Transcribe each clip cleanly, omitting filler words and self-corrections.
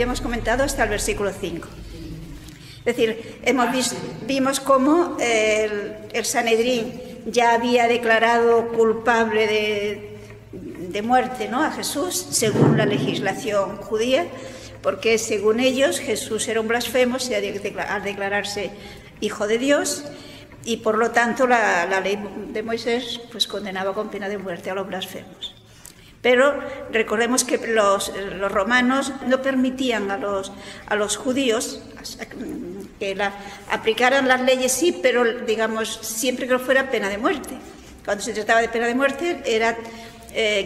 habíamos comentado hasta el versículo 5. Es decir, vimos cómo el Sanedrín ya había declarado culpable de muerte, ¿no?, a Jesús, según la legislación judía, porque según ellos Jesús era un blasfemo al declararse hijo de Dios, y por lo tanto la ley de Moisés pues condenaba con pena de muerte a los blasfemos. Pero recordemos que los romanos no permitían a los judíos que aplicaran las leyes, sí, pero digamos siempre que no fuera pena de muerte. Cuando se trataba de pena de muerte, era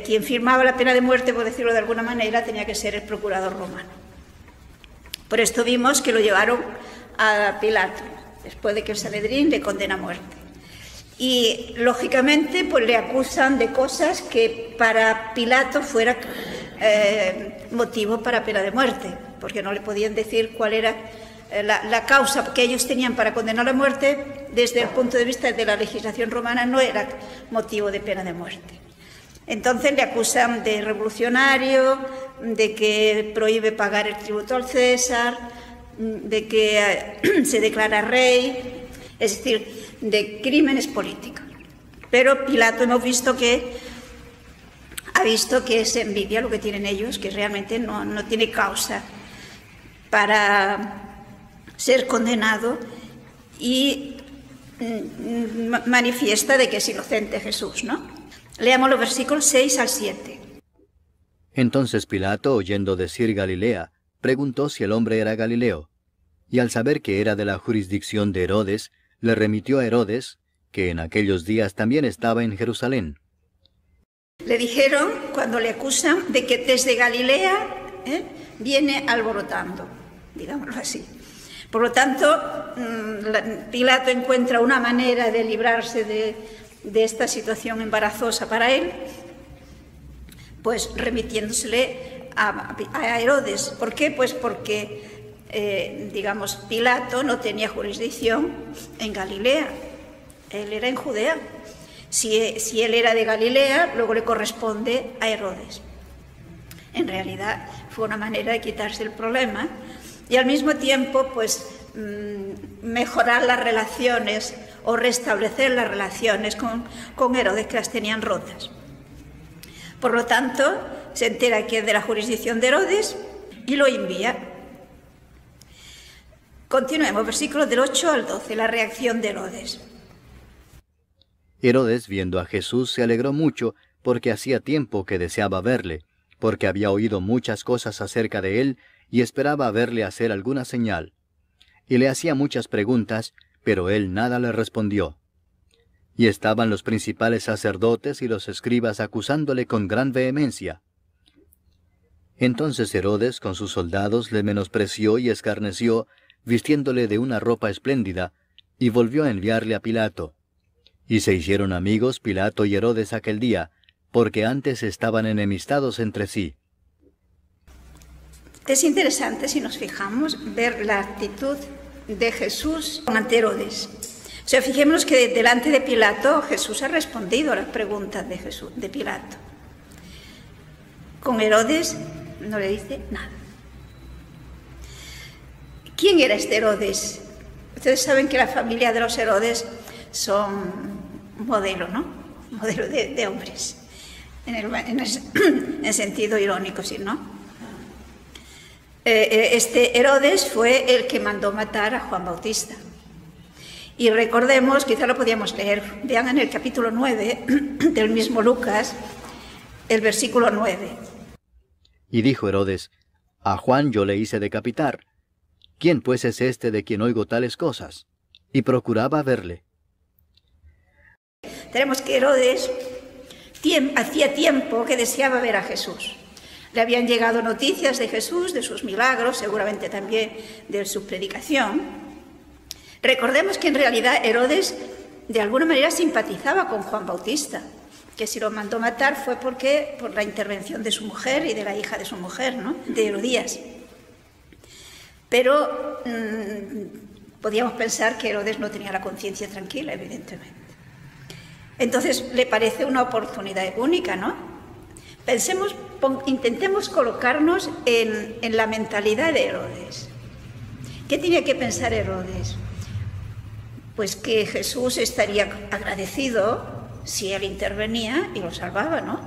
quien firmaba la pena de muerte, por decirlo de alguna manera, tenía que ser el procurador romano. Por esto vimos que lo llevaron a Pilato, después de que el Sanedrín le condena a muerte. Y, lógicamente, pues le acusan de cosas que para Pilato fuera motivo para pena de muerte, porque no le podían decir cuál era la causa que ellos tenían para condenar a muerte. Desde el punto de vista de la legislación romana no era motivo de pena de muerte. Entonces le acusan de revolucionario, de que prohíbe pagar el tributo al César, de que se declara rey, es decir, de crímenes políticos. Pero Pilato hemos visto que ha visto que es envidia lo que tienen ellos, que realmente no tiene causa para ser condenado, y manifiesta de que es inocente Jesús, ¿no? Leamos los versículos 6 al 7. Entonces Pilato, oyendo decir Galilea, preguntó si el hombre era Galileo, y al saber que era de la jurisdicción de Herodes, le remitió a Herodes, que en aquellos días también estaba en Jerusalén. Le dijeron, cuando le acusan, de que desde Galilea viene alborotando, digámoslo así. Por lo tanto, Pilato encuentra una manera de librarse de esta situación embarazosa para él, pues remitiéndosele a Herodes. ¿Por qué? Pues porque digamos, Pilato no tenía jurisdicción en Galilea, él era en Judea. Si él era de Galilea, luego le corresponde a Herodes. En realidad fue una manera de quitarse el problema y al mismo tiempo pues mejorar las relaciones o restablecer las relaciones con Herodes, que las tenían rotas. Por lo tanto, se entera que es de la jurisdicción de Herodes y lo envía. Continuemos, versículos del 8 al 12, la reacción de Herodes. Herodes, viendo a Jesús, se alegró mucho, porque hacía tiempo que deseaba verle, porque había oído muchas cosas acerca de él, y esperaba verle hacer alguna señal. Y le hacía muchas preguntas, pero él nada le respondió. Y estaban los principales sacerdotes y los escribas acusándole con gran vehemencia. Entonces Herodes con sus soldados le menospreció y escarneció, vistiéndole de una ropa espléndida, y volvió a enviarle a Pilato. Y se hicieron amigos Pilato y Herodes aquel día, porque antes estaban enemistados entre sí. Es interesante, si nos fijamos, ver la actitud de Jesús ante Herodes. O sea, fijémonos que delante de Pilato Jesús ha respondido a las preguntas de Pilato. Con Herodes no le dice nada. ¿Quién era este Herodes? Ustedes saben que la familia de los Herodes son modelo, ¿no? Modelo de hombres, en sentido irónico, ¿sí, no? Este Herodes fue el que mandó matar a Juan Bautista. Y recordemos, quizá lo podíamos leer, vean en el capítulo 9 del mismo Lucas, el versículo 9. Y dijo Herodes, a Juan yo le hice decapitar. ¿Quién pues es este de quien oigo tales cosas? Y procuraba verle. Tenemos que Herodes hacía tiempo que deseaba ver a Jesús. Le habían llegado noticias de Jesús, de sus milagros, seguramente también de su predicación. Recordemos que en realidad Herodes de alguna manera simpatizaba con Juan Bautista, que si lo mandó matar fue por la intervención de su mujer y de la hija de su mujer, ¿no?, de Herodías. Pero podíamos pensar que Herodes no tenía la conciencia tranquila, evidentemente. Entonces le parece una oportunidad única, ¿no? Pensemos intentemos colocarnos en la mentalidad de Herodes. ¿Qué tenía que pensar Herodes? Pues que Jesús estaría agradecido si él intervenía y lo salvaba, ¿no?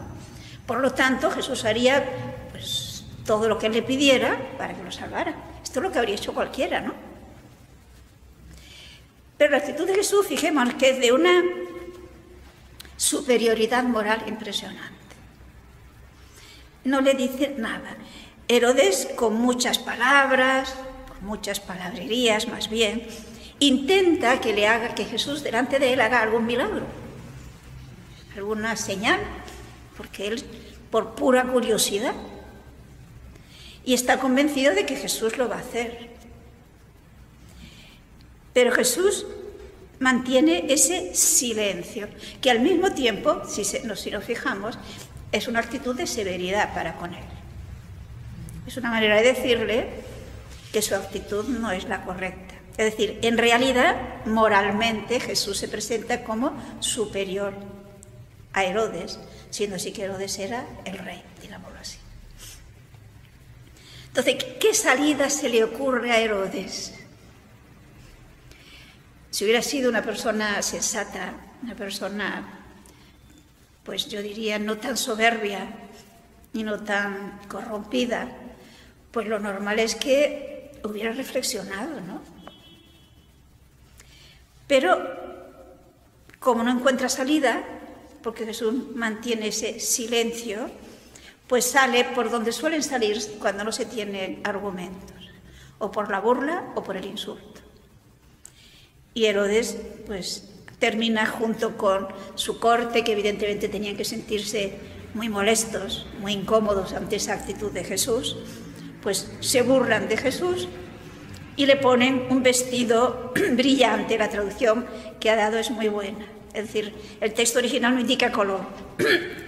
Por lo tanto, Jesús haría pues todo lo que él le pidiera para que lo salvara. Esto es lo que habría hecho cualquiera, ¿no? Pero la actitud de Jesús, fijémonos, que es de una superioridad moral impresionante. No le dice nada. Herodes, con muchas palabras, con muchas palabrerías más bien, intenta que Jesús delante de él haga algún milagro, alguna señal, porque él, por pura curiosidad, y está convencido de que Jesús lo va a hacer. Pero Jesús mantiene ese silencio, que al mismo tiempo, si nos fijamos, es una actitud de severidad para con él. Es una manera de decirle que su actitud no es la correcta. Es decir, en realidad, moralmente, Jesús se presenta como superior a Herodes, siendo así que Herodes era el rey, digámoslo así. Entonces, ¿qué salida se le ocurre a Herodes? Si hubiera sido una persona sensata, una persona, pues yo diría, no tan soberbia y no tan corrompida, pues lo normal es que hubiera reflexionado, ¿no? Pero, como no encuentra salida, porque Jesús mantiene ese silencio, pues sale por donde suelen salir cuando no se tienen argumentos, o por la burla o por el insulto. Y Herodes, pues, termina junto con su corte, que evidentemente tenían que sentirse muy molestos, muy incómodos ante esa actitud de Jesús, pues se burlan de Jesús y le ponen un vestido brillante. La traducción que ha dado es muy buena. Es decir, el texto original no indica color.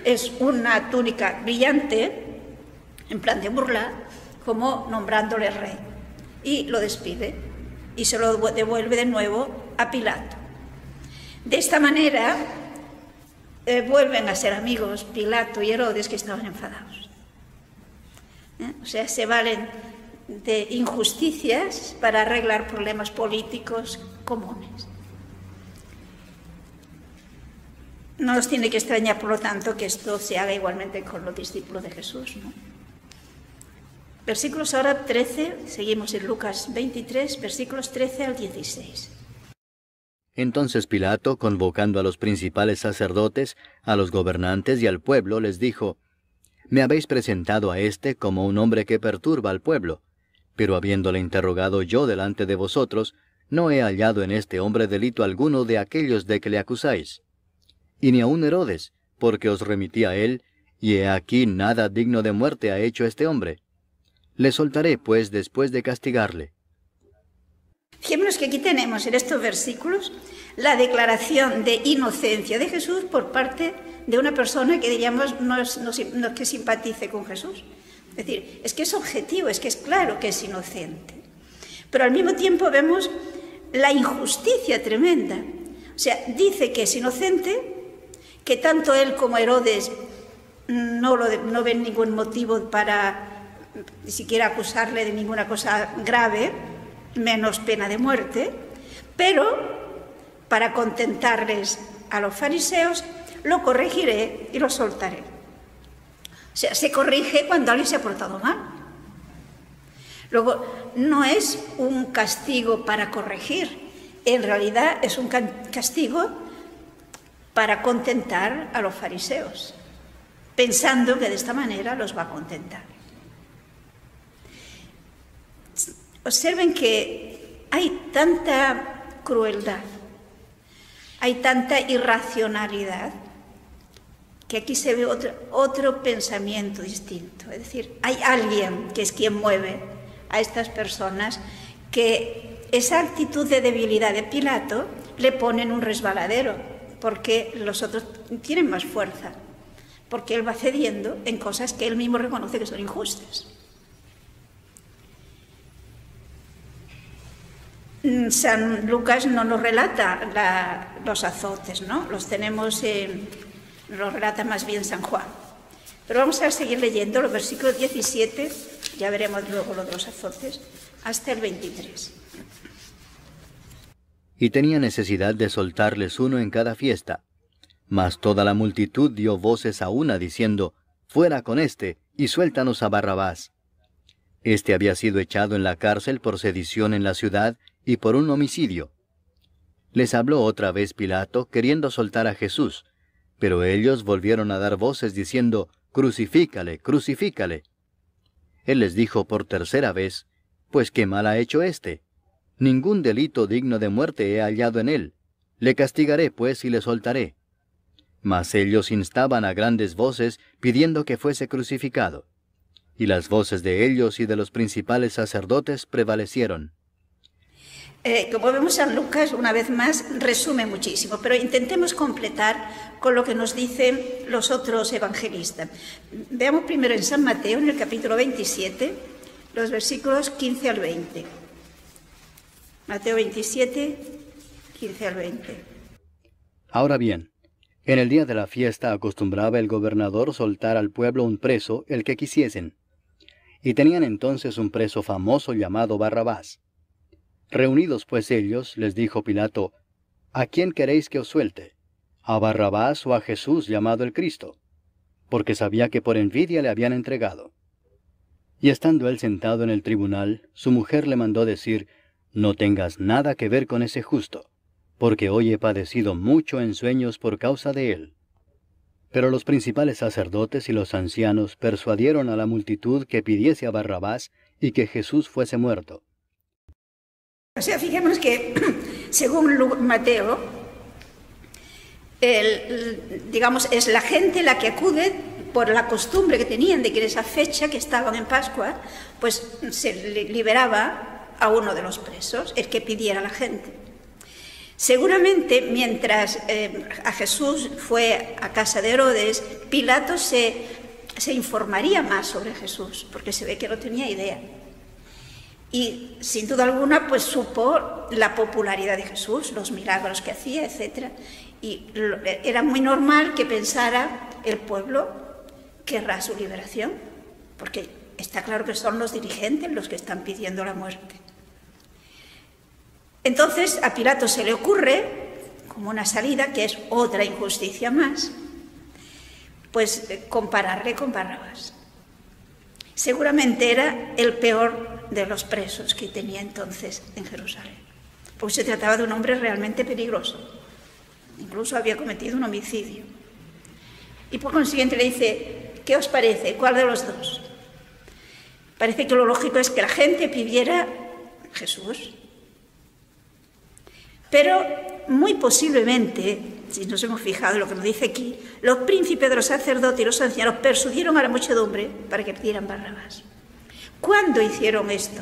Es una túnica brillante, en plan de burla, como nombrándole rey. Y lo despide y se lo devuelve de nuevo a Pilato. De esta manera vuelven a ser amigos Pilato y Herodes, que estaban enfadados. O sea, se valen de injusticias para arreglar problemas políticos comunes. No nos tiene que extrañar, por lo tanto, que esto se haga igualmente con los discípulos de Jesús, ¿no? Versículos ahora 13, seguimos en Lucas 23, versículos 13 al 16. Entonces Pilato, convocando a los principales sacerdotes, a los gobernantes y al pueblo, les dijo: «Me habéis presentado a éste como un hombre que perturba al pueblo, pero habiéndole interrogado yo delante de vosotros, no he hallado en este hombre delito alguno de aquellos de que le acusáis. Y ni aun Herodes, porque os remití a él, y he aquí nada digno de muerte ha hecho este hombre. Le soltaré, pues, después de castigarle». Fijémonos que aquí tenemos en estos versículos la declaración de inocencia de Jesús por parte de una persona que diríamos no es que simpatice con Jesús. Es decir, es que es objetivo, es que es claro que es inocente. Pero al mismo tiempo vemos la injusticia tremenda. O sea, dice que es inocente, que tanto él como Herodes no ven ningún motivo para ni siquiera acusarle de ninguna cosa grave, menos pena de muerte, pero para contentarles a los fariseos, lo corregiré y lo soltaré. O sea, se corrige cuando alguien se ha portado mal. Luego, no es un castigo para corregir, en realidad es un castigo para contentar a los fariseos, pensando que de esta manera los va a contentar. Observen que hay tanta crueldad, hay tanta irracionalidad, que aquí se ve otro pensamiento distinto. Es decir, hay alguien que es quien mueve a estas personas, que esa actitud de debilidad de Pilato le pone en un resbaladero, porque los otros tienen más fuerza, porque él va cediendo en cosas que él mismo reconoce que son injustas. San Lucas no nos relata los azotes, ¿no? Los tenemos los relata más bien San Juan. Pero vamos a seguir leyendo los versículos 17, ya veremos luego los de los azotes, hasta el 23. Y tenía necesidad de soltarles uno en cada fiesta. Mas toda la multitud dio voces a una, diciendo, «Fuera con éste, y suéltanos a Barrabás». Este había sido echado en la cárcel por sedición en la ciudad y por un homicidio. Les habló otra vez Pilato, queriendo soltar a Jesús, pero ellos volvieron a dar voces, diciendo, «Crucifícale, crucifícale». Él les dijo por tercera vez, «Pues qué mal ha hecho éste. Ningún delito digno de muerte he hallado en él. Le castigaré, pues, y le soltaré». Mas ellos instaban a grandes voces, pidiendo que fuese crucificado. Y las voces de ellos y de los principales sacerdotes prevalecieron. Como vemos, San Lucas, una vez más, resume muchísimo, pero intentemos completar con lo que nos dicen los otros evangelistas. Veamos primero en San Mateo, en el capítulo 27, los versículos 15 al 20. Mateo 27, 15 al 20. Ahora bien, en el día de la fiesta acostumbraba el gobernador soltar al pueblo un preso, el que quisiesen. Y tenían entonces un preso famoso llamado Barrabás. Reunidos pues ellos, les dijo Pilato, ¿a quién queréis que os suelte? ¿A Barrabás o a Jesús llamado el Cristo? Porque sabía que por envidia le habían entregado. Y estando él sentado en el tribunal, su mujer le mandó decir, no tengas nada que ver con ese justo, porque hoy he padecido mucho en sueños por causa de él. Pero los principales sacerdotes y los ancianos persuadieron a la multitud que pidiese a Barrabás y que Jesús fuese muerto. O sea, fijémonos que, según Mateo, digamos, es la gente la que acude por la costumbre que tenían de que en esa fecha que estaban en Pascua, pues se liberaba a uno de los presos, el que pidiera a la gente. Seguramente, mientras a Jesús fue a casa de Herodes, Pilato se informaría más sobre Jesús, porque se ve que no tenía idea. Y sin duda alguna, pues supo la popularidad de Jesús, los milagros que hacía, etc. Y era muy normal que pensara el pueblo querrá su liberación, porque está claro que son los dirigentes los que están pidiendo la muerte. Entonces a Pilato se le ocurre, como una salida, que es otra injusticia más, pues compararle con Barrabás. Seguramente era el peor de los presos que tenía entonces en Jerusalén, porque se trataba de un hombre realmente peligroso, incluso había cometido un homicidio. Y por consiguiente le dice, ¿qué os parece? ¿Cuál de los dos? Parece que lo lógico es que la gente pidiera Jesús. Pero muy posiblemente, si nos hemos fijado en lo que nos dice aquí, los príncipes de los sacerdotes y los ancianos persuadieron a la muchedumbre para que pidieran Barrabás. ¿Cuándo hicieron esto?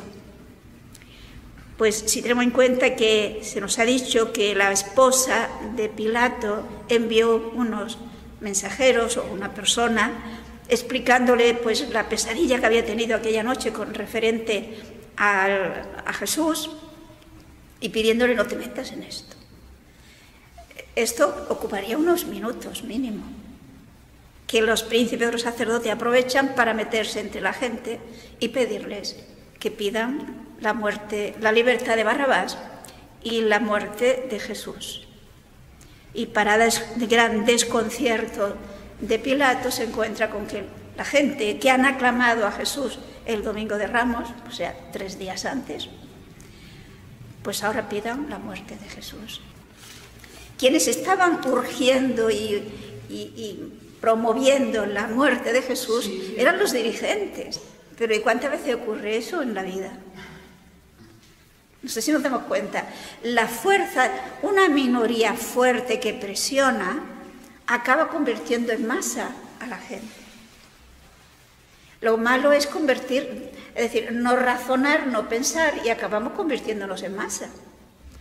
Pues si tenemos en cuenta que se nos ha dicho que la esposa de Pilato envió unos mensajeros o una persona explicándole pues la pesadilla que había tenido aquella noche con referente a Jesús y pidiéndole no te metas en esto. Esto ocuparía unos minutos mínimo, que los príncipes de los sacerdotes aprovechan para meterse entre la gente y pedirles que pidan la muerte, la libertad de Barrabás y la muerte de Jesús. Y para el gran desconcierto de Pilato se encuentra con que la gente que han aclamado a Jesús el Domingo de Ramos, o sea, 3 días antes, pues ahora pidan la muerte de Jesús. Quienes estaban urgiendo y promoviendo la muerte de Jesús eran los dirigentes. Pero ¿y cuántas veces ocurre eso en la vida? No sé si nos damos cuenta. La fuerza, una minoría fuerte que presiona, acaba convirtiendo en masa a la gente. Lo malo es convertir, es decir, no razonar, no pensar, y acabamos convirtiéndonos en masa.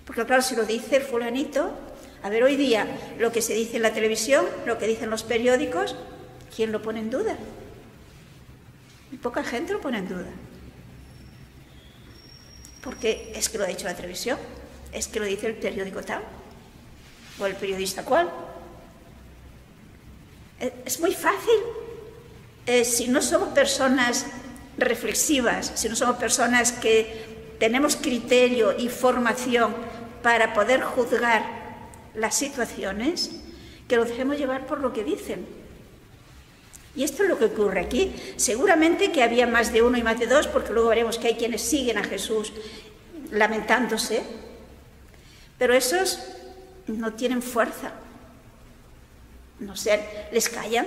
Porque claro, si lo dice el fulanito, a ver, hoy día lo que se dice en la televisión, lo que dicen los periódicos, ¿quién lo pone en duda? Y poca gente lo pone en duda. Porque es que lo ha dicho la televisión, es que lo dice el periódico tal, o el periodista cual. Es muy fácil si no somos personas reflexivas, si no somos personas que tenemos criterio y formación para poder juzgar las situaciones, que nos dejemos llevar por lo que dicen. Y esto es lo que ocurre aquí. Seguramente que había más de uno y más de dos, porque luego veremos que hay quienes siguen a Jesús lamentándose, pero esos no tienen fuerza, no sé, les callan.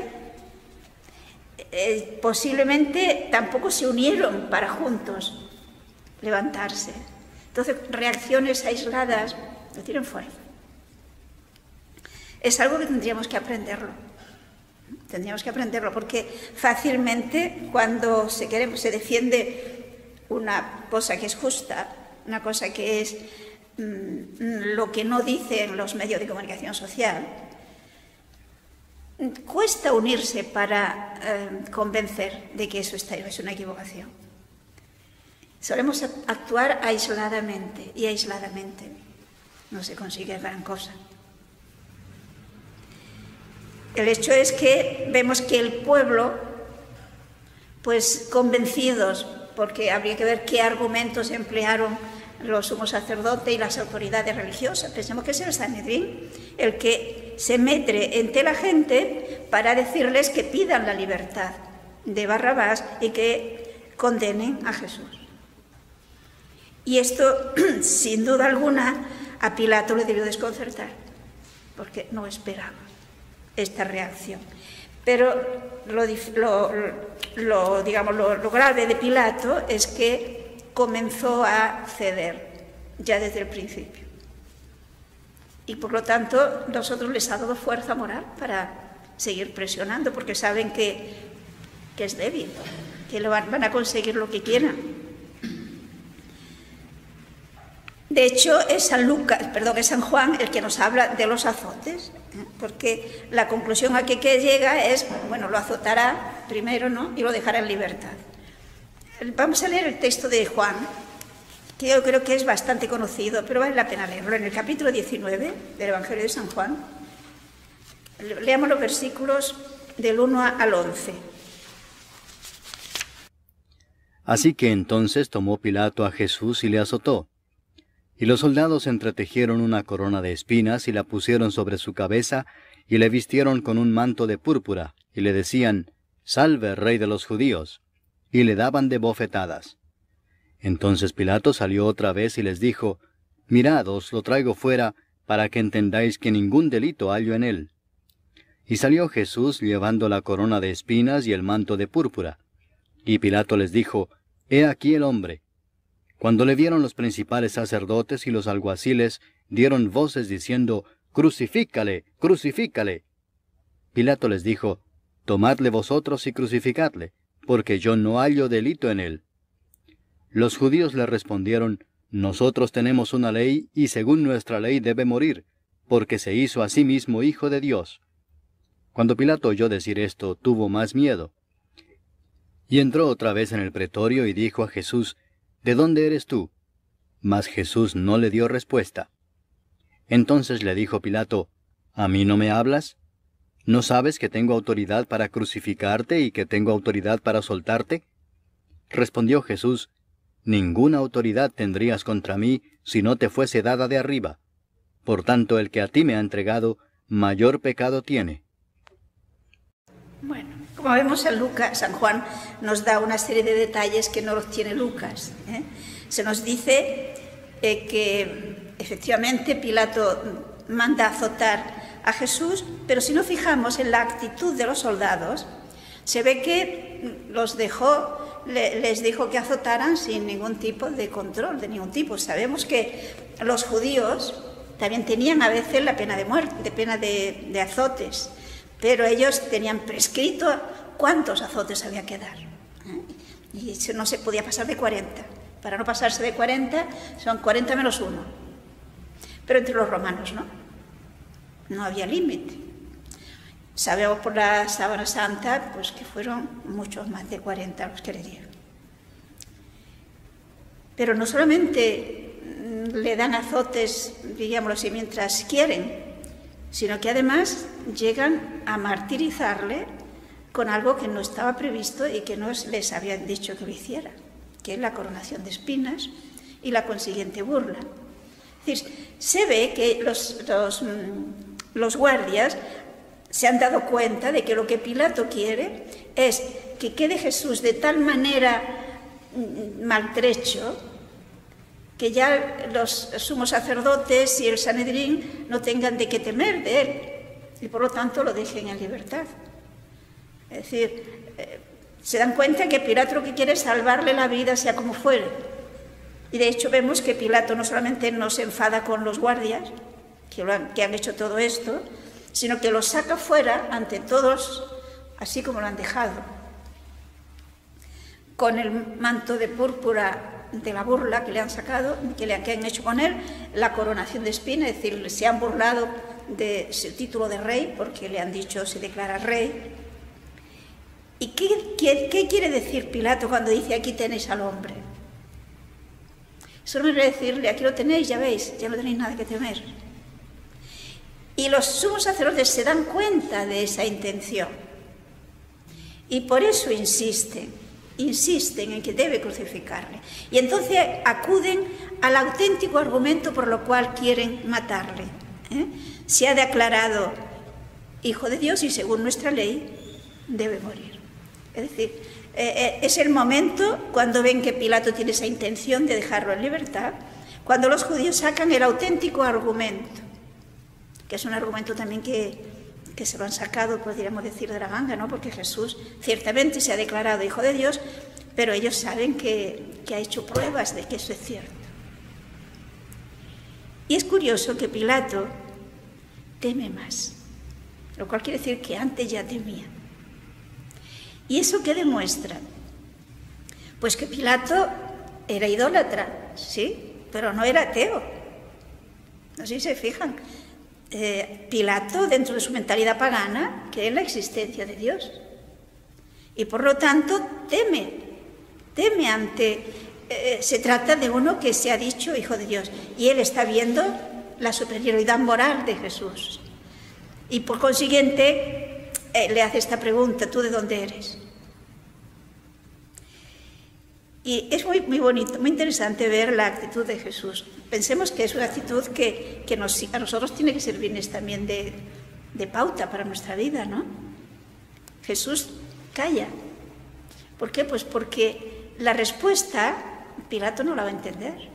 Posiblemente tampoco se unieron para juntos levantarse. Entonces, reacciones aisladas no tienen fuerza. Es algo que tendríamos que aprenderlo. Tendríamos que aprenderlo porque fácilmente cuando se defiende una cosa que es justa, una cosa que es lo que no dicen los medios de comunicación social, cuesta unirse para convencer de que eso es una equivocación. Solemos actuar aisladamente y aisladamente no se consigue gran cosa. El hecho es que vemos que el pueblo, pues convencidos, porque habría que ver qué argumentos emplearon los sumos sacerdotes y las autoridades religiosas. Pensemos que es el Sanedrín el que se mete entre la gente para decirles que pidan la libertad de Barrabás y que condenen a Jesús. Y esto, sin duda alguna, a Pilato le debió desconcertar, porque no esperaba esta reacción. Pero lo grave de Pilato es que comenzó a ceder ya desde el principio. Y por lo tanto, nosotros les ha dado fuerza moral para seguir presionando, porque saben que es débil, que van a conseguir lo que quieran. De hecho, es San Juan el que nos habla de los azotes, porque la conclusión a que llega es, bueno, lo azotará primero, ¿no?, y lo dejará en libertad. Vamos a leer el texto de Juan, que yo creo que es bastante conocido, pero vale la pena leerlo. En el capítulo 19 del Evangelio de San Juan, leamos los versículos del 1 al 11. Así que entonces tomó Pilato a Jesús y le azotó. Y los soldados entretejieron una corona de espinas y la pusieron sobre su cabeza, y le vistieron con un manto de púrpura, y le decían, «Salve, Rey de los judíos», y le daban de bofetadas. Entonces Pilato salió otra vez y les dijo, «Mirad, os lo traigo fuera, para que entendáis que ningún delito hallo en él». Y salió Jesús llevando la corona de espinas y el manto de púrpura. Y Pilato les dijo, «He aquí el hombre». Cuando le vieron los principales sacerdotes y los alguaciles, dieron voces diciendo, «¡Crucifícale! ¡Crucifícale!». Pilato les dijo, «Tomadle vosotros y crucificadle, porque yo no hallo delito en él». Los judíos le respondieron, «Nosotros tenemos una ley, y según nuestra ley debe morir, porque se hizo a sí mismo hijo de Dios». Cuando Pilato oyó decir esto, tuvo más miedo. Y entró otra vez en el pretorio y dijo a Jesús, «¿De dónde eres tú?». Mas Jesús no le dio respuesta. Entonces le dijo Pilato, «¿A mí no me hablas? ¿No sabes que tengo autoridad para crucificarte y que tengo autoridad para soltarte?». Respondió Jesús, «Ninguna autoridad tendrías contra mí si no te fuese dada de arriba. Por tanto, el que a ti me ha entregado, mayor pecado tiene». Bueno, como vemos en Lucas, San Juan nos da una serie de detalles que no los tiene Lucas. Se nos dice que efectivamente Pilato manda azotar a Jesús, pero si nos fijamos en la actitud de los soldados, se ve que les dijo que azotaran sin ningún tipo de control, de ningún tipo. Sabemos que los judíos también tenían a veces la pena de muerte, pena de azotes, pero ellos tenían prescrito cuántos azotes había que dar. Y eso no se podía pasar de 40. Para no pasarse de 40, son 40 menos 1. Pero entre los romanos no había límite. Sabemos por la Sábana Santa pues, que fueron muchos más de 40 los que le dieron. Pero no solamente le dan azotes, digámoslo así, mientras quieren, sino que además llegan a martirizarle con algo que no estaba previsto y que no les habían dicho que lo hiciera, que es la coronación de espinas y la consiguiente burla. Es decir, se ve que los guardias se han dado cuenta de que lo que Pilato quiere es que quede Jesús de tal manera maltrecho que ya los sumos sacerdotes y el Sanedrín no tengan de qué temer de él y por lo tanto lo dejen en libertad. Es decir, se dan cuenta que Pilato lo que quiere es salvarle la vida sea como fuere. Y de hecho vemos que Pilato no solamente no se enfada con los guardias que han hecho todo esto, sino que los saca fuera ante todos, así como lo han dejado, con el manto de púrpura de la burla que le han sacado, que han hecho con él, la coronación de espinas, es decir, se han burlado de su título de rey, porque le han dicho se declara rey. ¿Y qué quiere decir Pilato cuando dice aquí tenéis al hombre? Solo me quiere decirle, aquí lo tenéis, ya veis, ya no tenéis nada que temer. Y los sumos sacerdotes se dan cuenta de esa intención. Y por eso insisten en que debe crucificarle. Y entonces acuden al auténtico argumento por lo cual quieren matarle. Se ha declarado hijo de Dios y según nuestra ley debe morir. Es decir, es el momento cuando ven que Pilato tiene esa intención de dejarlo en libertad, cuando los judíos sacan el auténtico argumento, que es un argumento también que se lo han sacado, podríamos decir, de la manga, ¿no? Porque Jesús ciertamente se ha declarado hijo de Dios, pero ellos saben que ha hecho pruebas de que eso es cierto. Y es curioso que Pilato teme más, lo cual quiere decir que antes ya temía. ¿Y eso qué demuestra? Pues que Pilato era idólatra, sí, pero no era ateo. No sé si se fijan. Pilato, dentro de su mentalidad pagana, cree en la existencia de Dios. Y por lo tanto teme ante... se trata de uno que se ha dicho hijo de Dios. Y él está viendo la superioridad moral de Jesús. Y por consiguiente... le hace esta pregunta, ¿tú de dónde eres? Y es muy bonito, muy interesante ver la actitud de Jesús. Pensemos que es una actitud que a nosotros tiene que servirnos también de pauta para nuestra vida, ¿no? Jesús calla. ¿Por qué? Pues porque la respuesta Pilato no la va a entender.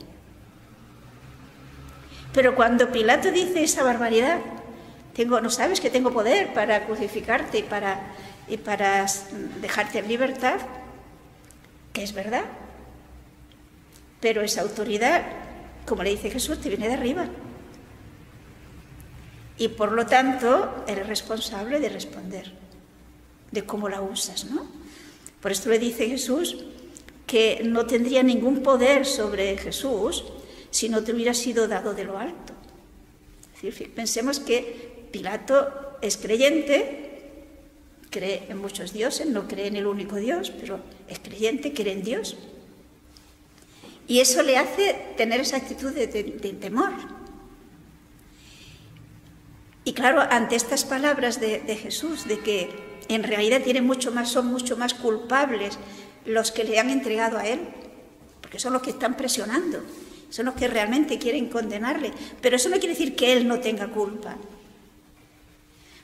Pero cuando Pilato dice esa barbaridad, ¿no sabes que tengo poder para crucificarte y para dejarte en libertad? Que es verdad. Pero esa autoridad, como le dice Jesús, te viene de arriba. Y por lo tanto, eres responsable de responder, de cómo la usas, ¿no? Por esto le dice Jesús que no tendría ningún poder sobre Jesús si no te hubiera sido dado de lo alto. Es decir, pensemos que Pilato es creyente, cree en muchos dioses, no cree en el único Dios, pero es creyente, cree en Dios. Y eso le hace tener esa actitud de temor. Y claro, ante estas palabras de Jesús, de que en realidad son mucho más culpables los que le han entregado a él, porque son los que están presionando, son los que realmente quieren condenarle. Pero eso no quiere decir que él no tenga culpa.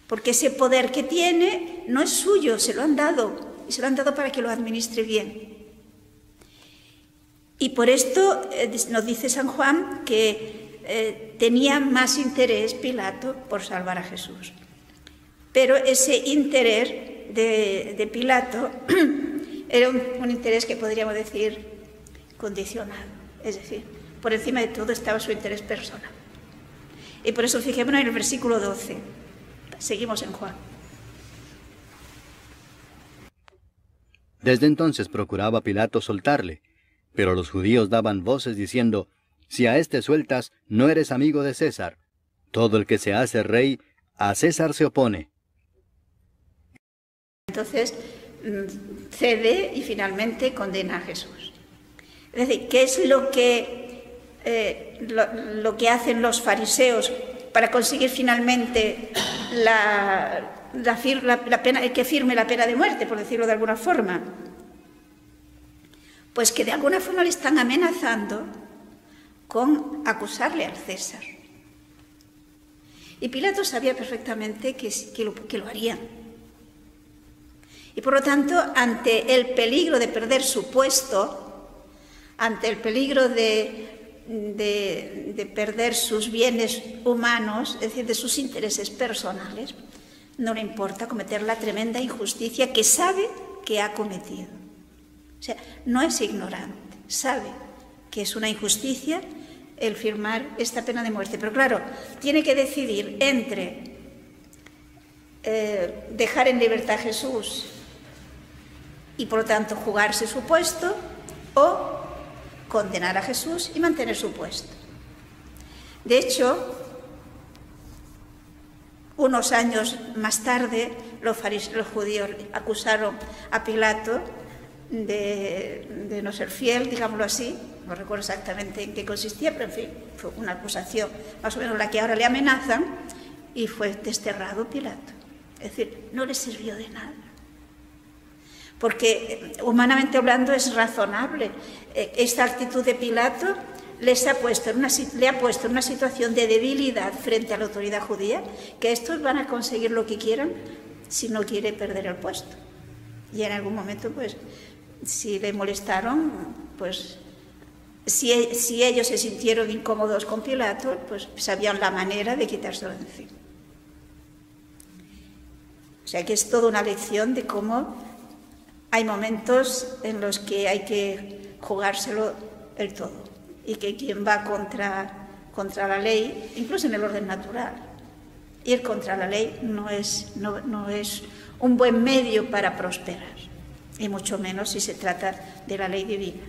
Porque ese poder que tiene no es suyo, se lo han dado, y se lo han dado para que lo administre bien. Y por esto nos dice San Juan que tenía más interés Pilato por salvar a Jesús. Pero ese interés de Pilato era un interés que podríamos decir condicionado, es decir, por encima de todo estaba su interés personal. Y por eso fijémonos en el versículo 12. Seguimos en Juan. Desde entonces procuraba Pilato soltarle, pero los judíos daban voces diciendo, si a éste sueltas, no eres amigo de César. Todo el que se hace rey, a César se opone. Entonces cede y finalmente condena a Jesús. Es decir, ¿qué es lo que hacen los fariseos para conseguir finalmente que firme la pena de muerte, por decirlo de alguna forma? Pues que de alguna forma le están amenazando con acusarle al César. Y Pilato sabía perfectamente que lo harían. Y por lo tanto, ante el peligro de perder su puesto, ante el peligro de perder sus bienes humanos, es decir, de sus intereses personales, no le importa cometer la tremenda injusticia que sabe que ha cometido. O sea, no es ignorante, sabe que es una injusticia el firmar esta pena de muerte. Pero claro, tiene que decidir entre dejar en libertad a Jesús y por lo tanto jugarse su puesto, o condenar a Jesús y mantener su puesto. De hecho, unos años más tarde, los judíos acusaron a Pilato de no ser fiel, digámoslo así. No recuerdo exactamente en qué consistía, pero en fin, fue una acusación más o menos la que ahora le amenazan, y fue desterrado Pilato. Es decir, no le sirvió de nada. Porque humanamente hablando es razonable. Esta actitud de Pilato le ha puesto en una situación de debilidad frente a la autoridad judía, que estos van a conseguir lo que quieran si no quiere perder el puesto. Y en algún momento, pues, si le molestaron, pues, si ellos se sintieron incómodos con Pilato, pues sabían la manera de quitárselo de encima. O sea que es toda una lección de cómo hay momentos en los que hay que jugárselo el todo, y que quien va contra la ley, incluso en el orden natural, ir contra la ley no es un buen medio para prosperar, y mucho menos si se trata de la ley divina.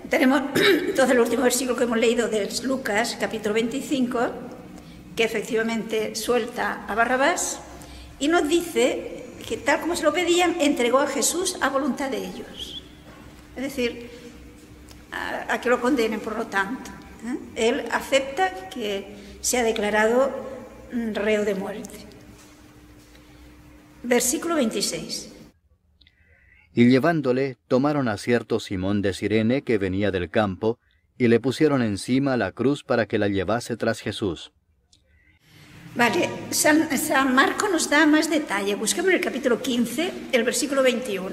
Tenemos entonces el último versículo que hemos leído de Lucas, capítulo 25, que efectivamente suelta a Barrabás y nos dice que tal como se lo pedían, entregó a Jesús a voluntad de ellos. Es decir, a que lo condenen, por lo tanto. Él acepta que se ha declarado reo de muerte. Versículo 26. Y llevándole, tomaron a cierto Simón de Cirene que venía del campo, y le pusieron encima la cruz para que la llevase tras Jesús. Vale, San Marcos nos da más detalle. Busquemos en el capítulo 15, el versículo 21.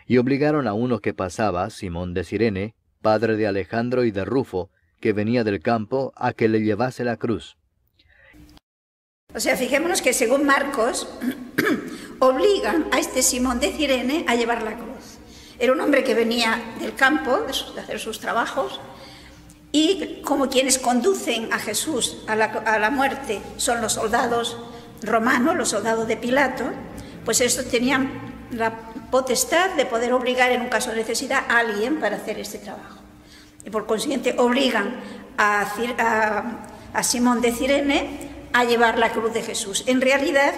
Y obligaron a uno que pasaba, Simón de Cirene, padre de Alejandro y de Rufo, que venía del campo, a que le llevase la cruz. O sea, fijémonos que según Marcos, obligan a este Simón de Cirene a llevar la cruz. Era un hombre que venía del campo, de hacer sus trabajos, y como quienes conducen a Jesús a la muerte son los soldados romanos, los soldados de Pilato, pues estos tenían la potestad de poder obligar en un caso de necesidad a alguien para hacer este trabajo. Y por consiguiente obligan a Simón de Cirene a llevar la cruz de Jesús. En realidad,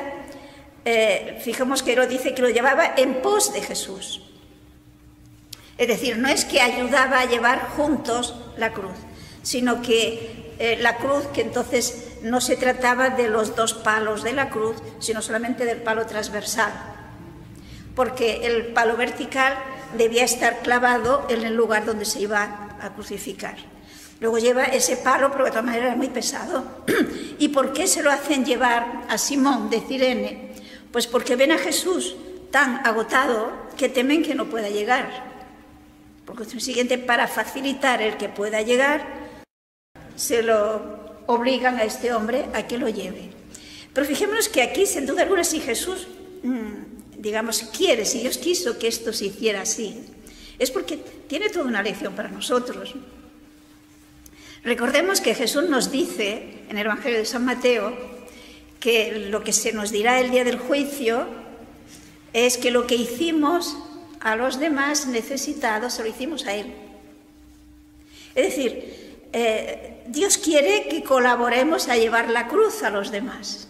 fijemos que lo dice que lo llevaba en pos de Jesús. Es decir, no es que ayudaba a llevar juntos la cruz, sino que la cruz, que entonces no se trataba de los dos palos de la cruz, sino solamente del palo transversal, porque el palo vertical debía estar clavado en el lugar donde se iba a crucificar. Luego lleva ese palo, pero de todas maneras era muy pesado. ¿Y por qué se lo hacen llevar a Simón de Cirene? Pues porque ven a Jesús tan agotado que temen que no pueda llegar. Por consiguiente, para facilitar el que pueda llegar, se lo obligan a este hombre a que lo lleve. Pero fijémonos que aquí, sin duda alguna, si Jesús, digamos, quiere, si Dios quiso que esto se hiciera así, es porque tiene toda una lección para nosotros. Recordemos que Jesús nos dice en el Evangelio de San Mateo que lo que se nos dirá el día del juicio es que lo que hicimos a los demás necesitados se lo hicimos a Él. Es decir, Dios quiere que colaboremos a llevar la cruz a los demás.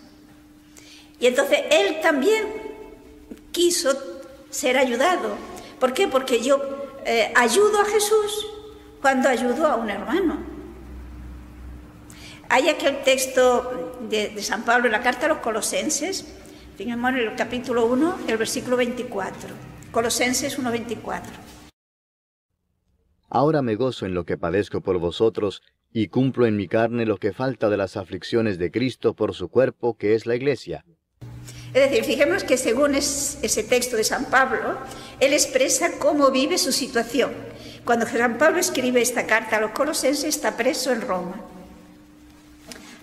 Y entonces Él también quiso ser ayudado. ¿Por qué? Porque yo ayudo a Jesús cuando ayudó a un hermano. Hay aquel texto de San Pablo en la carta a los Colosenses, fijemos en el capítulo 1, el versículo 24. Colosenses 1:24. Ahora me gozo en lo que padezco por vosotros, y cumplo en mi carne lo que falta de las aflicciones de Cristo por su cuerpo, que es la Iglesia. Es decir, fijemos que según ese texto de San Pablo, él expresa cómo vive su situación. Cuando San Pablo escribe esta carta a los Colosenses, está preso en Roma.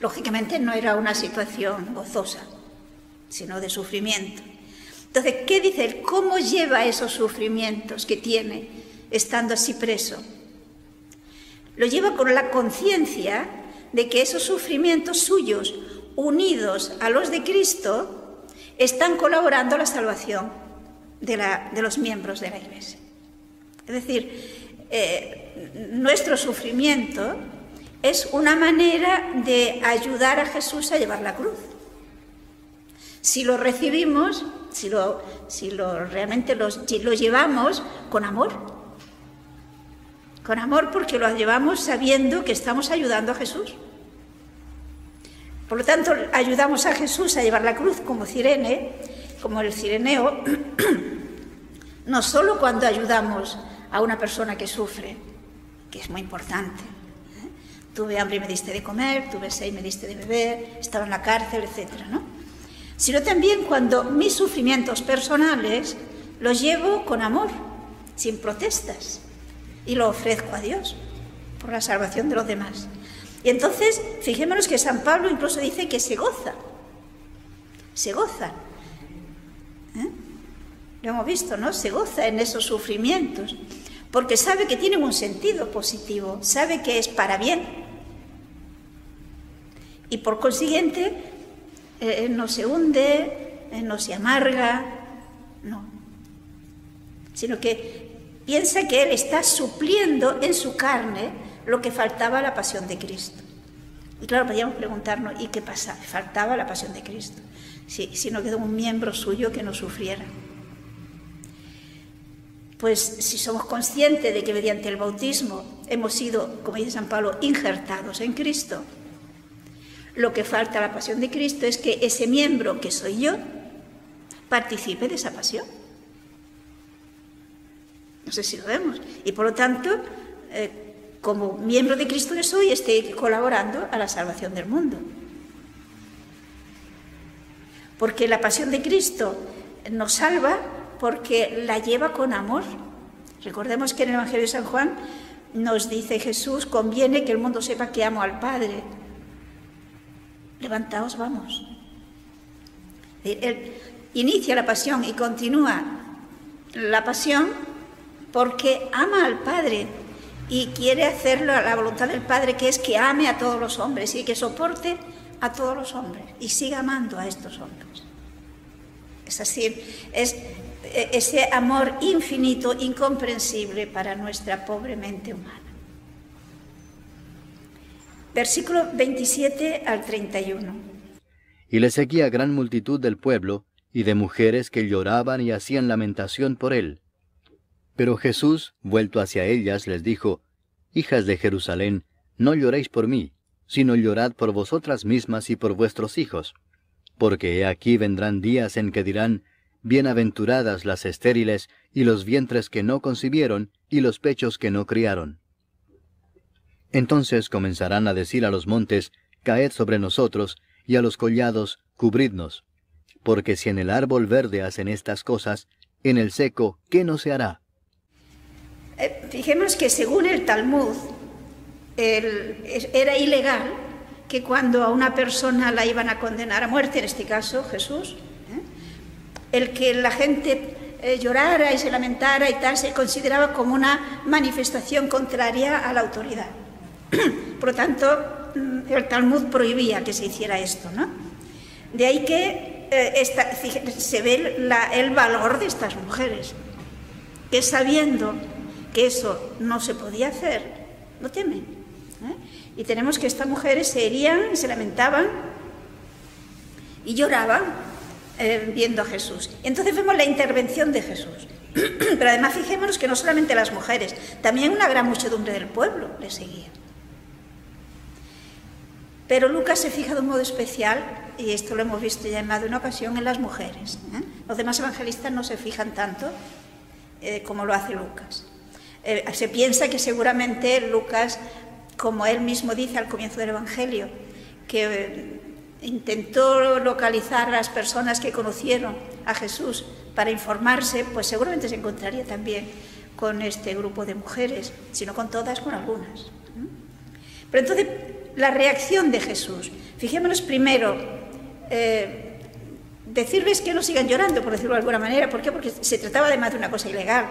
Lógicamente no era una situación gozosa, sino de sufrimiento. Entonces, ¿qué dice él? ¿Cómo lleva esos sufrimientos que tiene estando así preso? Lo lleva con la conciencia de que esos sufrimientos suyos, unidos a los de Cristo, están colaborando a la salvación de los miembros de la Iglesia. Es decir, nuestro sufrimiento es una manera de ayudar a Jesús a llevar la cruz. Si lo recibimos, si realmente lo llevamos con amor porque lo llevamos sabiendo que estamos ayudando a Jesús. Por lo tanto, ayudamos a Jesús a llevar la cruz como el cireneo, no solo cuando ayudamos a una persona que sufre, que es muy importante. Tuve hambre y me diste de comer, tuve sed y me diste de beber, estaba en la cárcel, etc., ¿no? Sino también cuando mis sufrimientos personales los llevo con amor, sin protestas, y lo ofrezco a Dios por la salvación de los demás. Y entonces, fijémonos que San Pablo incluso dice que se goza. Lo hemos visto, ¿no? Se goza en esos sufrimientos, porque sabe que tienen un sentido positivo, sabe que es para bien. Y por consiguiente, no se hunde, no se amarga, no. Sino que piensa que él está supliendo en su carne lo que faltaba a la pasión de Cristo. Y claro, podríamos preguntarnos, ¿y qué pasa? Faltaba la pasión de Cristo. Si no quedó un miembro suyo que no sufriera. Pues si somos conscientes de que mediante el bautismo hemos sido, como dice San Pablo, injertados en Cristo, lo que falta a la pasión de Cristo es que ese miembro que soy yo participe de esa pasión. No sé si lo vemos. Y por lo tanto, como miembro de Cristo que soy, esté colaborando a la salvación del mundo. Porque la pasión de Cristo nos salva porque la lleva con amor. Recordemos que en el Evangelio de San Juan nos dice Jesús: conviene que el mundo sepa que amo al Padre. Levantaos, vamos. Él inicia la pasión y continúa la pasión porque ama al Padre y quiere hacerlo a la voluntad del Padre, que es que ame a todos los hombres y que soporte a todos los hombres y siga amando a estos hombres. Es así, es ese amor infinito, incomprensible para nuestra pobre mente humana. Versículo 27 al 31. Y le seguía gran multitud del pueblo y de mujeres que lloraban y hacían lamentación por él. Pero Jesús, vuelto hacia ellas, les dijo: Hijas de Jerusalén, no lloréis por mí, sino llorad por vosotras mismas y por vuestros hijos. Porque he aquí vendrán días en que dirán: Bienaventuradas las estériles, y los vientres que no concibieron, y los pechos que no criaron. Entonces comenzarán a decir a los montes: Caed sobre nosotros, y a los collados: Cubridnos. Porque si en el árbol verde hacen estas cosas, en el seco, ¿qué no se hará? Fijemos que según el Talmud, era ilegal que cuando a una persona la iban a condenar a muerte, en este caso Jesús, el que la gente llorara y se lamentara y tal, se consideraba como una manifestación contraria a la autoridad. Por lo tanto, el Talmud prohibía que se hiciera esto, ¿no? De ahí que se ve el valor de estas mujeres, que sabiendo que eso no se podía hacer, no temen. Y tenemos que estas mujeres se herían, se lamentaban y lloraban viendo a Jesús. Entonces vemos la intervención de Jesús. Pero además fijémonos que no solamente las mujeres, también una gran muchedumbre del pueblo le seguía. Pero Lucas se fija de un modo especial, y esto lo hemos visto ya en más de una ocasión, en las mujeres. Los demás evangelistas no se fijan tanto como lo hace Lucas. Se piensa que seguramente Lucas, como él mismo dice al comienzo del Evangelio, que intentó localizar a las personas que conocieron a Jesús para informarse, pues seguramente se encontraría también con este grupo de mujeres, si no con todas, con algunas. Pero entonces, la reacción de Jesús. Fijémonos primero, decirles que no sigan llorando, por decirlo de alguna manera. ¿Por qué? Porque se trataba además de una cosa ilegal.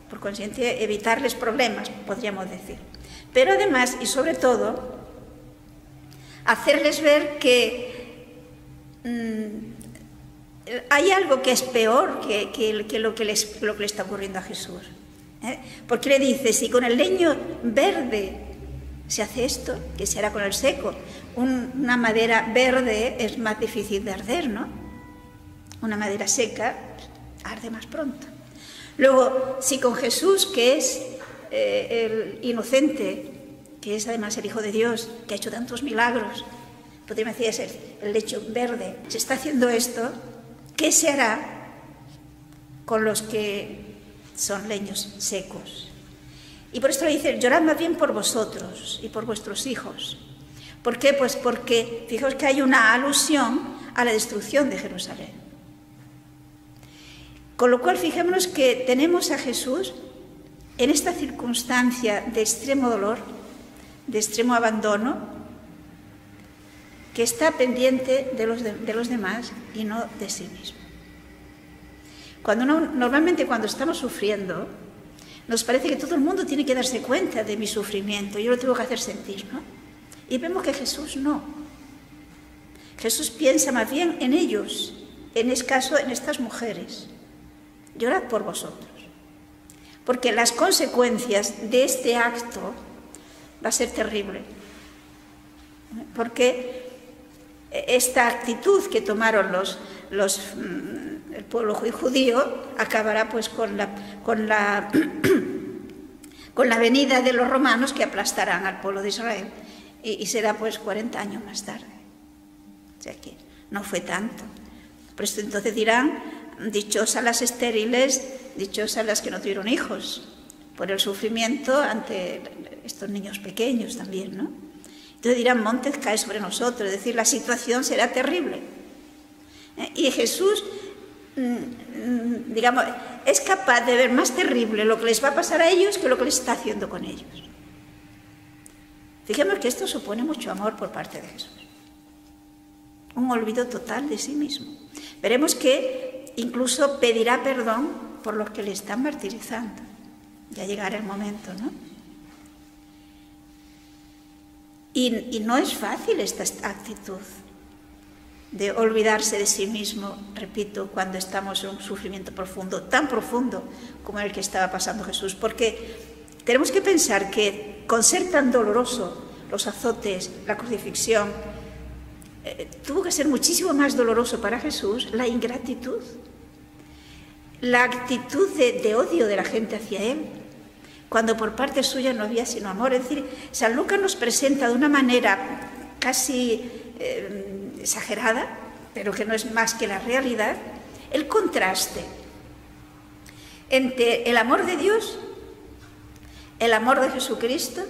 Por consiguiente, evitarles problemas, podríamos decir. Pero además, y sobre todo, hacerles ver que hay algo que es peor que lo que le está ocurriendo a Jesús. Porque le dice, si con el leño verde se hace esto, ¿qué se hará con el seco? Una madera verde es más difícil de arder, ¿no? Una madera seca arde más pronto. Luego, si con Jesús, que es el inocente, que es además el Hijo de Dios, que ha hecho tantos milagros, podríamos decir es el lecho verde, se está haciendo esto, ¿qué se hará con los que son leños secos? Y por esto le dice, llorad más bien por vosotros y por vuestros hijos. ¿Por qué? Pues porque, fijaos que hay una alusión a la destrucción de Jerusalén. Con lo cual, fijémonos que tenemos a Jesús en esta circunstancia de extremo dolor, de extremo abandono, que está pendiente de los demás y no de sí mismo. Normalmente cuando estamos sufriendo, nos parece que todo el mundo tiene que darse cuenta de mi sufrimiento, yo lo tengo que hacer sentir, ¿no? Y vemos que Jesús no. Jesús piensa más bien en ellos, en este caso en estas mujeres. Llorad por vosotros. Porque las consecuencias de este acto va a ser terrible. Porque esta actitud que tomaron el pueblo judío acabará pues con la venida de los romanos, que aplastarán al pueblo de Israel, y será pues 40 años más tarde. O sea que no fue tanto. Por esto entonces dirán, dichosas las estériles, dichosas las que no tuvieron hijos, por el sufrimiento ante estos niños pequeños también, ¿no? Entonces dirán, montes cae sobre nosotros, es decir, la situación será terrible. Y Jesús, digamos, es capaz de ver más terrible lo que les va a pasar a ellos que lo que les está haciendo con ellos. Fijemos que esto supone mucho amor por parte de Jesús. Un olvido total de sí mismo. Veremos que incluso pedirá perdón por los que le están martirizando. Ya llegará el momento, ¿no? Y no es fácil esta actitud de olvidarse de sí mismo, repito, cuando estamos en un sufrimiento profundo, tan profundo como el que estaba pasando Jesús, porque tenemos que pensar que con ser tan doloroso los azotes, la crucifixión, tuvo que ser muchísimo más doloroso para Jesús la ingratitud, la actitud de odio de la gente hacia él, cuando por parte suya no había sino amor. Es decir, San Lucas nos presenta de una manera casi exagerada, pero que no es más que la realidad, el contraste entre el amor de Dios, el amor de Jesucristo,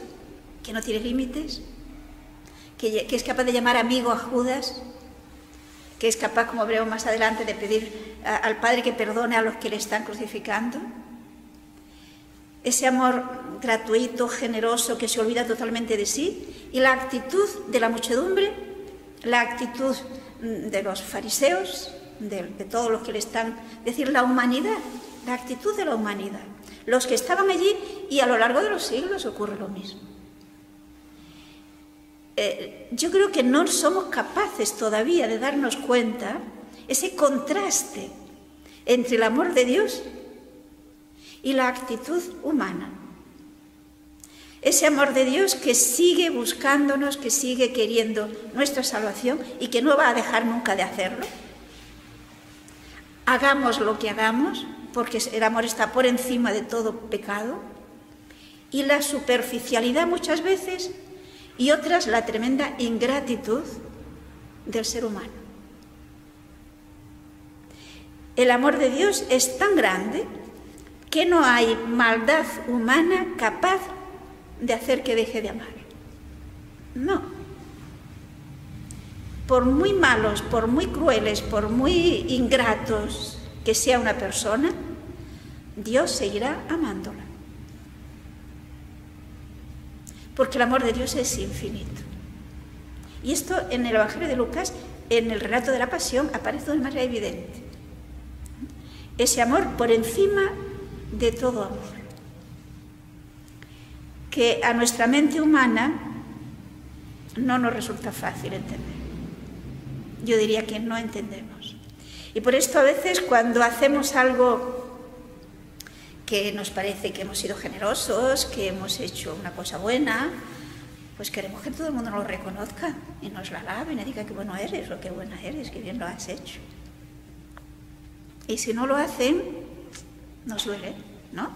que no tiene límites, que es capaz de llamar amigo a Judas, que es capaz, como veremos más adelante, de pedir al Padre que perdone a los que le están crucificando. Ese amor gratuito, generoso, que se olvida totalmente de sí, y la actitud de la muchedumbre, la actitud de los fariseos, de todos los que le están, es decir, la humanidad, la actitud de la humanidad. Los que estaban allí, y a lo largo de los siglos ocurre lo mismo. Yo creo que no somos capaces todavía de darnos cuenta ese contraste entre el amor de Dios y la actitud humana. Ese amor de Dios que sigue buscándonos, que sigue queriendo nuestra salvación y que no va a dejar nunca de hacerlo. Hagamos lo que hagamos, porque el amor está por encima de todo pecado, y la superficialidad muchas veces, y otras la tremenda ingratitud del ser humano. El amor de Dios es tan grande que no hay maldad humana capaz de hacer que deje de amar. No. Por muy malos, por muy crueles, por muy ingratos que sea una persona, Dios seguirá amándola. Porque el amor de Dios es infinito. Y esto en el Evangelio de Lucas, en el relato de la Pasión, aparece de manera evidente. Ese amor por encima de todo amor, que a nuestra mente humana no nos resulta fácil entender. Yo diría que no entendemos. Y por esto a veces cuando hacemos algo que nos parece que hemos sido generosos, que hemos hecho una cosa buena, pues queremos que todo el mundo nos lo reconozca y nos la alabe y nos diga qué bueno eres o qué buena eres, qué bien lo has hecho. Y si no lo hacen, nos duele, ¿no?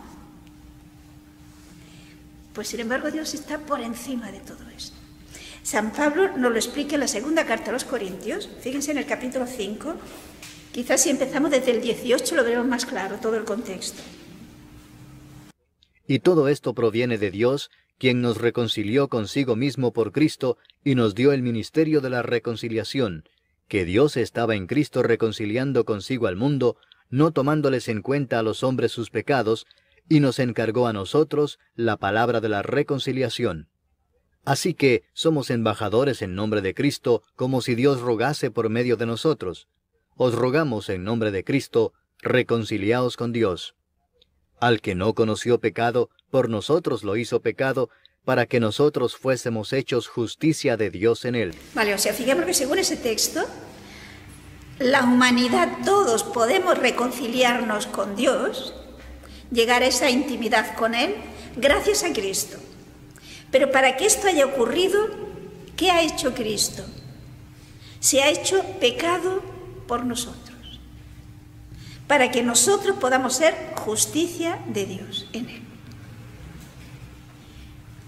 Pues sin embargo Dios está por encima de todo esto. San Pablo nos lo explica en la segunda carta a los Corintios, fíjense en el capítulo 5, quizás si empezamos desde el 18 lo veremos más claro, todo el contexto. Y todo esto proviene de Dios, quien nos reconcilió consigo mismo por Cristo y nos dio el ministerio de la reconciliación, que Dios estaba en Cristo reconciliando consigo al mundo, no tomándoles en cuenta a los hombres sus pecados, y nos encargó a nosotros la palabra de la reconciliación. Así que somos embajadores en nombre de Cristo, como si Dios rogase por medio de nosotros. Os rogamos en nombre de Cristo, reconciliaos con Dios. Al que no conoció pecado, por nosotros lo hizo pecado, para que nosotros fuésemos hechos justicia de Dios en él. Vale, o sea, fijemos que según ese texto, la humanidad, todos podemos reconciliarnos con Dios, llegar a esa intimidad con Él, gracias a Cristo. Pero para que esto haya ocurrido, ¿qué ha hecho Cristo? Se ha hecho pecado por nosotros, para que nosotros podamos ser justicia de Dios en Él.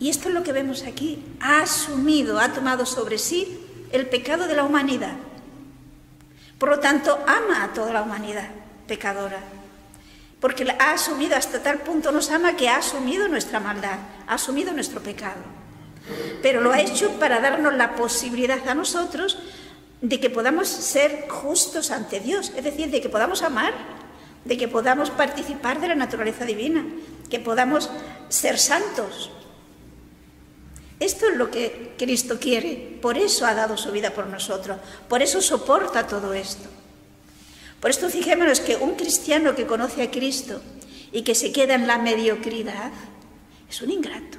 Y esto es lo que vemos aquí. Ha asumido, ha tomado sobre sí el pecado de la humanidad. Por lo tanto, ama a toda la humanidad pecadora. Porque la ha asumido, hasta tal punto nos ama que ha asumido nuestra maldad, ha asumido nuestro pecado. Pero lo ha hecho para darnos la posibilidad a nosotros de que podamos ser justos ante Dios. Es decir, de que podamos amar, de que podamos participar de la naturaleza divina, que podamos ser santos. Esto es lo que Cristo quiere, por eso ha dado su vida por nosotros, por eso soporta todo esto. Por esto fijémonos que un cristiano que conoce a Cristo y que se queda en la mediocridad es un ingrato.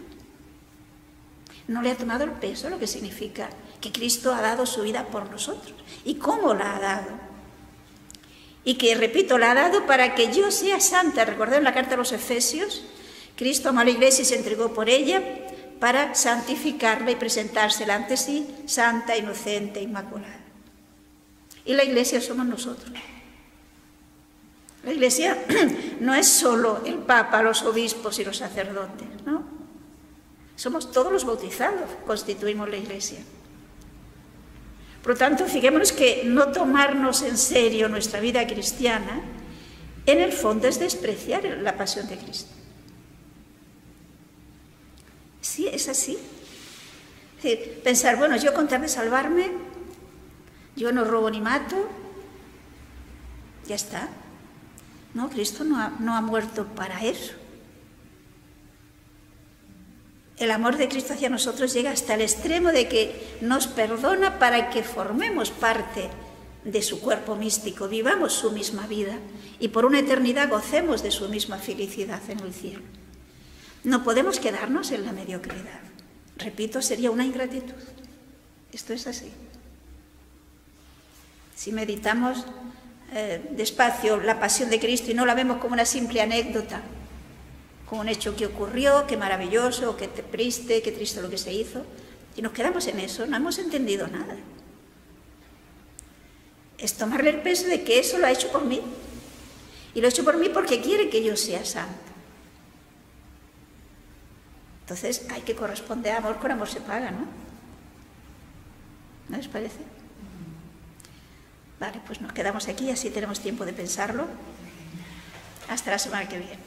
No le ha tomado el peso, lo que significa que Cristo ha dado su vida por nosotros. ¿Y cómo la ha dado? Y que, repito, la ha dado para que yo sea santa. Recordad en la carta a los Efesios, Cristo amó a la Iglesia y se entregó por ella para santificarla y presentársela ante sí, santa, inocente, inmaculada. Y la Iglesia somos nosotros. La Iglesia no es solo el Papa, los obispos y los sacerdotes, ¿no? Somos todos los bautizados, constituimos la Iglesia. Por lo tanto, fijémonos que no tomarnos en serio nuestra vida cristiana, en el fondo es despreciar la pasión de Cristo. Sí, es así. Es decir, pensar, bueno, yo con tal de salvarme, yo no robo ni mato, ya está. No, Cristo no ha muerto para eso. El amor de Cristo hacia nosotros llega hasta el extremo de que nos perdona para que formemos parte de su cuerpo místico, vivamos su misma vida y por una eternidad gocemos de su misma felicidad en el cielo. No podemos quedarnos en la mediocridad. Repito, sería una ingratitud. Esto es así. Si meditamos despacio la pasión de Cristo y no la vemos como una simple anécdota, como un hecho que ocurrió, qué maravilloso, qué triste lo que se hizo, y nos quedamos en eso, no hemos entendido nada. Es tomarle el peso de que eso lo ha hecho por mí Y lo ha hecho por mí porque quiere que yo sea santo. Entonces hay que corresponder a amor con amor se paga, ¿no? ¿No les parece? Vale, pues nos quedamos aquí, así tenemos tiempo de pensarlo. Hasta la semana que viene.